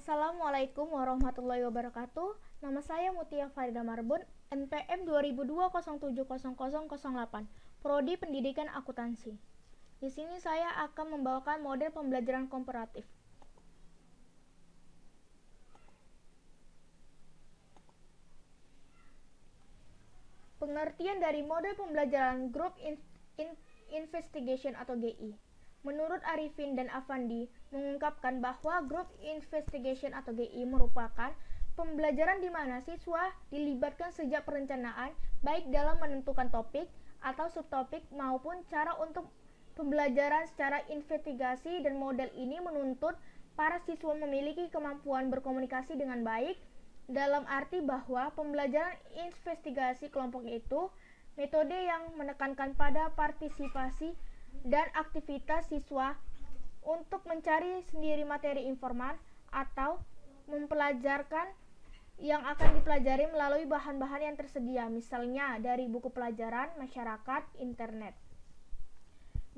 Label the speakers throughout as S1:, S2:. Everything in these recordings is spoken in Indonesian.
S1: Assalamualaikum warahmatullahi wabarakatuh. Nama saya Mutia Farida Marbun, NPM 2002070008, Prodi Pendidikan Akuntansi. Di sini saya akan membawakan model pembelajaran komparatif. Pengertian dari model pembelajaran Group Investigation atau GI. Menurut Arifin dan Afandi mengungkapkan bahwa Group Investigation atau GI merupakan pembelajaran di mana siswa dilibatkan sejak perencanaan, baik dalam menentukan topik atau subtopik maupun cara untuk pembelajaran secara investigasi, dan model ini menuntut para siswa memiliki kemampuan berkomunikasi dengan baik, dalam arti bahwa pembelajaran investigasi kelompok itu metode yang menekankan pada partisipasi dan aktivitas siswa untuk mencari sendiri materi informan atau mempelajarkan yang akan dipelajari melalui bahan-bahan yang tersedia, misalnya dari buku pelajaran, masyarakat, internet.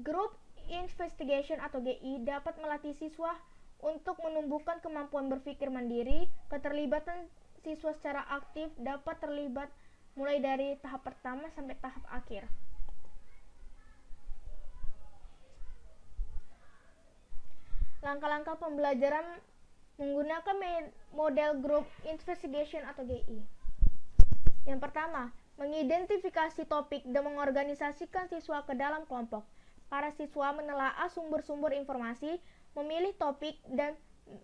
S1: Group Investigation atau GI dapat melatih siswa untuk menumbuhkan kemampuan berpikir mandiri. Keterlibatan siswa secara aktif dapat terlibat mulai dari tahap pertama sampai tahap akhir. Langkah-langkah pembelajaran menggunakan model Group Investigation atau GI. Yang pertama, mengidentifikasi topik dan mengorganisasikan siswa ke dalam kelompok. Para siswa menelaah sumber-sumber informasi, memilih topik, dan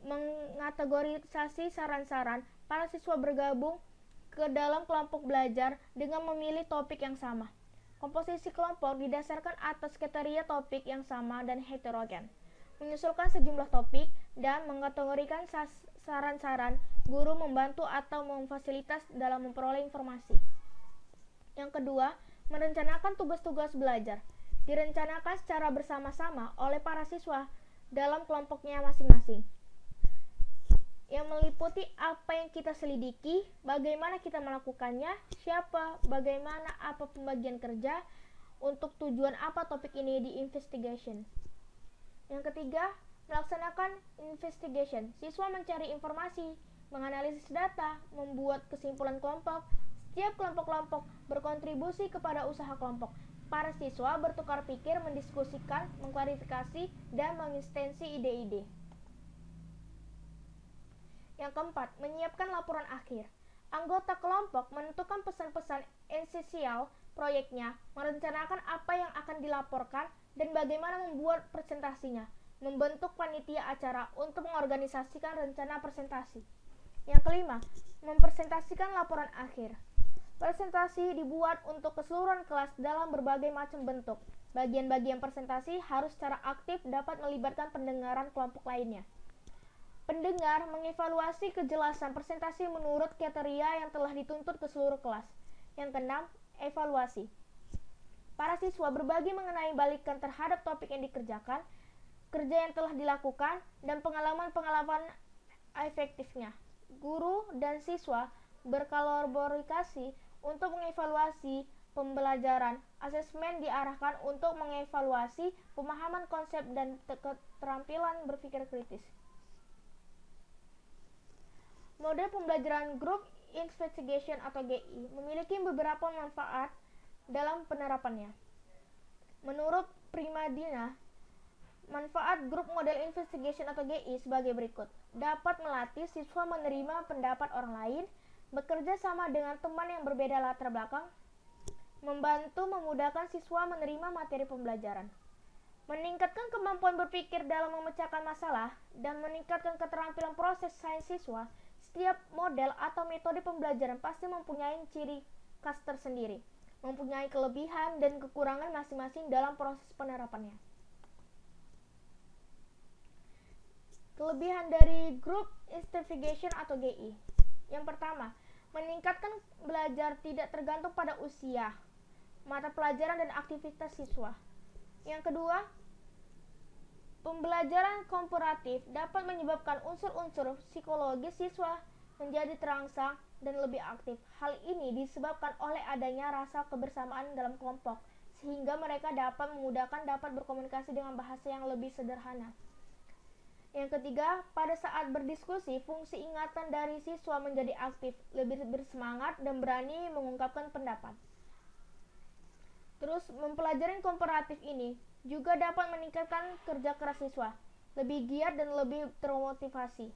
S1: mengategorisasi saran-saran. Para siswa bergabung ke dalam kelompok belajar dengan memilih topik yang sama. Komposisi kelompok didasarkan atas kriteria topik yang sama dan heterogen. Mengusulkan sejumlah topik dan mengkategorikan saran-saran. Guru membantu atau memfasilitas dalam memperoleh informasi. Yang kedua, merencanakan tugas-tugas belajar. Direncanakan secara bersama-sama oleh para siswa dalam kelompoknya masing-masing, yang meliputi apa yang kita selidiki, bagaimana kita melakukannya, siapa, bagaimana, apa pembagian kerja, untuk tujuan apa topik ini di investigation. Yang ketiga, melaksanakan investigation. Siswa mencari informasi, menganalisis data, membuat kesimpulan kelompok. Setiap kelompok-kelompok berkontribusi kepada usaha kelompok. Para siswa bertukar pikir, mendiskusikan, mengklarifikasi, dan mengekstensi ide-ide. Yang keempat, menyiapkan laporan akhir. Anggota kelompok menentukan pesan-pesan esensial proyeknya, merencanakan apa yang akan dilaporkan, dan bagaimana membuat presentasinya, membentuk panitia acara untuk mengorganisasikan rencana presentasi. Yang kelima, mempresentasikan laporan akhir. Presentasi dibuat untuk keseluruhan kelas dalam berbagai macam bentuk. Bagian-bagian presentasi harus secara aktif dapat melibatkan pendengaran kelompok lainnya. Pendengar mengevaluasi kejelasan presentasi menurut kriteria yang telah dituntut ke seluruh kelas. Yang keenam, evaluasi. Para siswa berbagi mengenai balikan terhadap topik yang dikerjakan, kerja yang telah dilakukan, dan pengalaman-pengalaman efektifnya. Guru dan siswa berkolaborasi untuk mengevaluasi pembelajaran. Asesmen diarahkan untuk mengevaluasi pemahaman konsep dan keterampilan berpikir kritis. Model pembelajaran Group Investigation atau GI memiliki beberapa manfaat dalam penerapannya. Menurut Primadina, manfaat grup model investigation atau GI sebagai berikut. Dapat melatih siswa menerima pendapat orang lain, bekerja sama dengan teman yang berbeda latar belakang, membantu memudahkan siswa menerima materi pembelajaran, meningkatkan kemampuan berpikir dalam memecahkan masalah, dan meningkatkan keterampilan proses sains siswa. Setiap model atau metode pembelajaran pasti mempunyai ciri khas tersendiri, mempunyai kelebihan dan kekurangan masing-masing dalam proses penerapannya. Kelebihan dari Group Investigation atau GI. Yang pertama, meningkatkan belajar tidak tergantung pada usia, mata pelajaran, dan aktivitas siswa. Yang kedua, pembelajaran komparatif dapat menyebabkan unsur-unsur psikologis siswa menjadi terangsang dan lebih aktif. Hal ini disebabkan oleh adanya rasa kebersamaan dalam kelompok, sehingga mereka dapat memudahkan dapat berkomunikasi dengan bahasa yang lebih sederhana. Yang ketiga, pada saat berdiskusi, fungsi ingatan dari siswa menjadi aktif, lebih bersemangat, dan berani mengungkapkan pendapat. Terus, mempelajari komparatif ini juga dapat meningkatkan kerja keras siswa, lebih giat dan lebih termotivasi.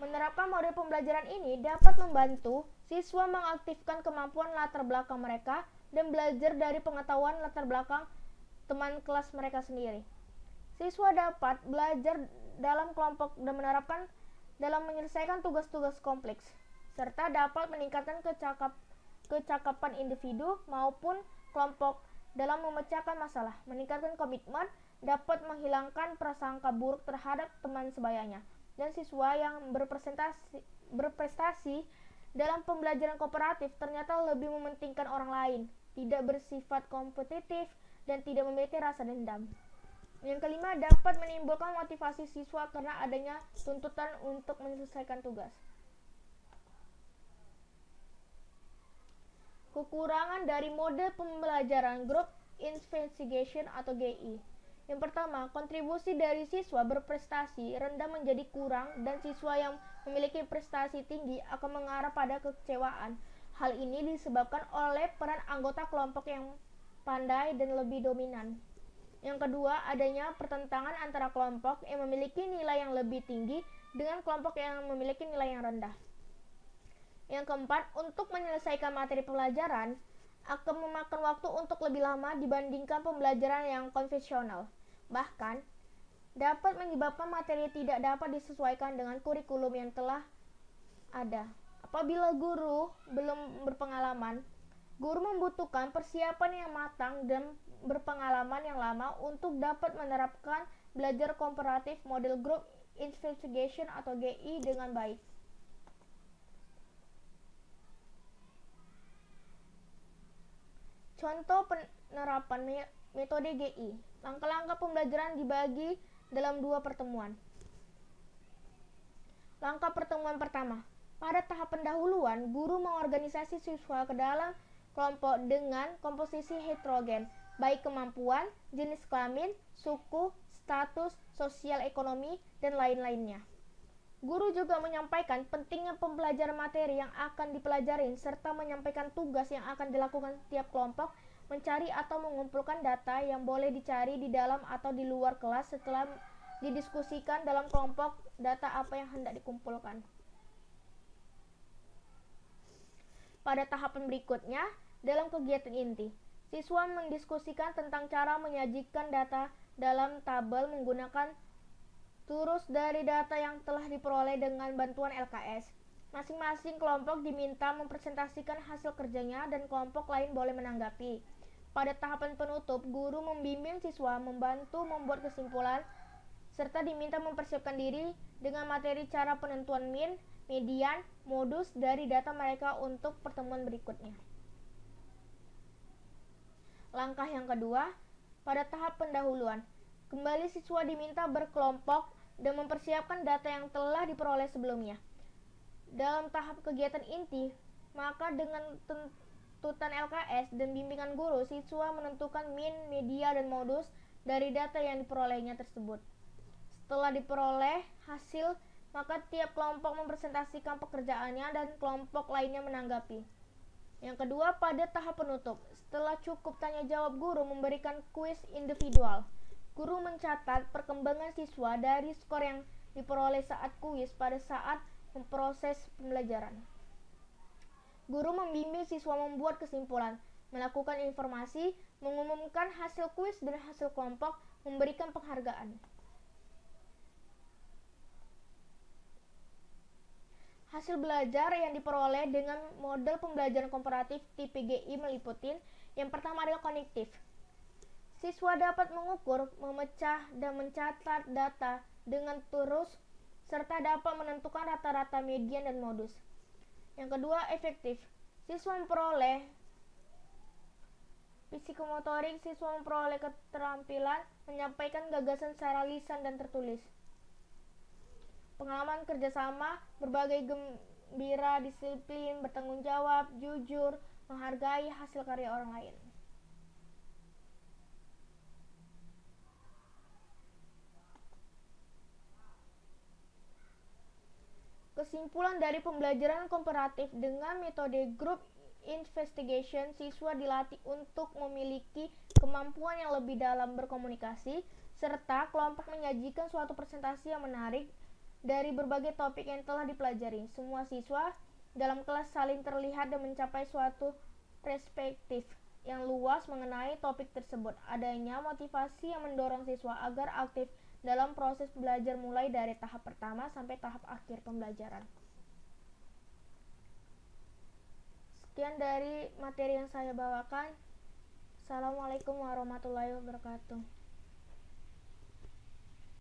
S1: Menerapkan model pembelajaran ini dapat membantu siswa mengaktifkan kemampuan latar belakang mereka dan belajar dari pengetahuan latar belakang teman kelas mereka sendiri. Siswa dapat belajar dalam kelompok dan menerapkan dalam menyelesaikan tugas-tugas kompleks, serta dapat meningkatkan kecakapan individu maupun kelompok dalam memecahkan masalah, meningkatkan komitmen, dapat menghilangkan prasangka buruk terhadap teman sebayanya, dan siswa yang berprestasi dalam pembelajaran kooperatif ternyata lebih mementingkan orang lain, tidak bersifat kompetitif, dan tidak memiliki rasa dendam. Yang kelima, dapat menimbulkan motivasi siswa karena adanya tuntutan untuk menyelesaikan tugas. Kekurangan dari model pembelajaran Group Investigation atau GI. Yang pertama, kontribusi dari siswa berprestasi rendah menjadi kurang dan siswa yang memiliki prestasi tinggi akan mengarah pada kekecewaan. Hal ini disebabkan oleh peran anggota kelompok yang pandai dan lebih dominan. Yang kedua, adanya pertentangan antara kelompok yang memiliki nilai yang lebih tinggi dengan kelompok yang memiliki nilai yang rendah. Yang keempat, untuk menyelesaikan materi pelajaran akan memakan waktu untuk lebih lama dibandingkan pembelajaran yang konvensional. Bahkan, dapat menyebabkan materi tidak dapat disesuaikan dengan kurikulum yang telah ada. Apabila guru belum berpengalaman, guru membutuhkan persiapan yang matang dan berpengalaman yang lama untuk dapat menerapkan belajar komparatif model Group Investigation atau GI dengan baik. Contoh penerapan metode GI. Langkah-langkah pembelajaran dibagi dalam 2 pertemuan. Langkah pertemuan pertama. Pada tahap pendahuluan, guru mengorganisasi siswa ke dalam kelompok dengan komposisi heterogen, baik kemampuan, jenis kelamin, suku, status, sosial ekonomi, dan lain-lainnya. Guru juga menyampaikan pentingnya pembelajaran materi yang akan dipelajari serta menyampaikan tugas yang akan dilakukan tiap kelompok, mencari atau mengumpulkan data yang boleh dicari di dalam atau di luar kelas setelah didiskusikan dalam kelompok data apa yang hendak dikumpulkan. Pada tahapan berikutnya, dalam kegiatan inti, siswa mendiskusikan tentang cara menyajikan data dalam tabel menggunakan turus dari data yang telah diperoleh dengan bantuan LKS. Masing-masing kelompok diminta mempresentasikan hasil kerjanya dan kelompok lain boleh menanggapi. Pada tahapan penutup, guru membimbing siswa membantu membuat kesimpulan serta diminta mempersiapkan diri dengan materi cara penentuan min, median, modus dari data mereka untuk pertemuan berikutnya. Langkah yang kedua, pada tahap pendahuluan, kembali siswa diminta berkelompok dan mempersiapkan data yang telah diperoleh sebelumnya. Dalam tahap kegiatan inti, maka dengan tuntutan LKS dan bimbingan guru, siswa menentukan min, media, dan modus dari data yang diperolehnya tersebut. Setelah diperoleh hasil, maka tiap kelompok mempresentasikan pekerjaannya dan kelompok lainnya menanggapi. Yang kedua, pada tahap penutup, setelah cukup tanya jawab, guru memberikan kuis individual. Guru mencatat perkembangan siswa dari skor yang diperoleh saat kuis pada saat memproses pembelajaran. Guru membimbing siswa membuat kesimpulan, melakukan informasi, mengumumkan hasil kuis dan hasil kelompok, memberikan penghargaan. Hasil belajar yang diperoleh dengan model pembelajaran komparatif tipe GI meliputi yang pertama adalah kognitif. Siswa dapat mengukur, memecah, dan mencatat data dengan turus serta dapat menentukan rata-rata median dan modus. Yang kedua, efektif. Siswa memperoleh psikomotorik, siswa memperoleh keterampilan menyampaikan gagasan secara lisan dan tertulis. Pengalaman kerjasama, berbagai gembira, disiplin, bertanggung jawab, jujur, menghargai hasil karya orang lain. Kesimpulan dari pembelajaran komparatif dengan metode group investigation, siswa dilatih untuk memiliki kemampuan yang lebih dalam berkomunikasi, serta kelompok menyajikan suatu presentasi yang menarik dari berbagai topik yang telah dipelajari. Semua siswa dalam kelas saling terlihat dan mencapai suatu perspektif yang luas mengenai topik tersebut. Adanya motivasi yang mendorong siswa agar aktif dalam proses belajar mulai dari tahap pertama sampai tahap akhir pembelajaran. Sekian dari materi yang saya bawakan. Assalamualaikum warahmatullahi wabarakatuh.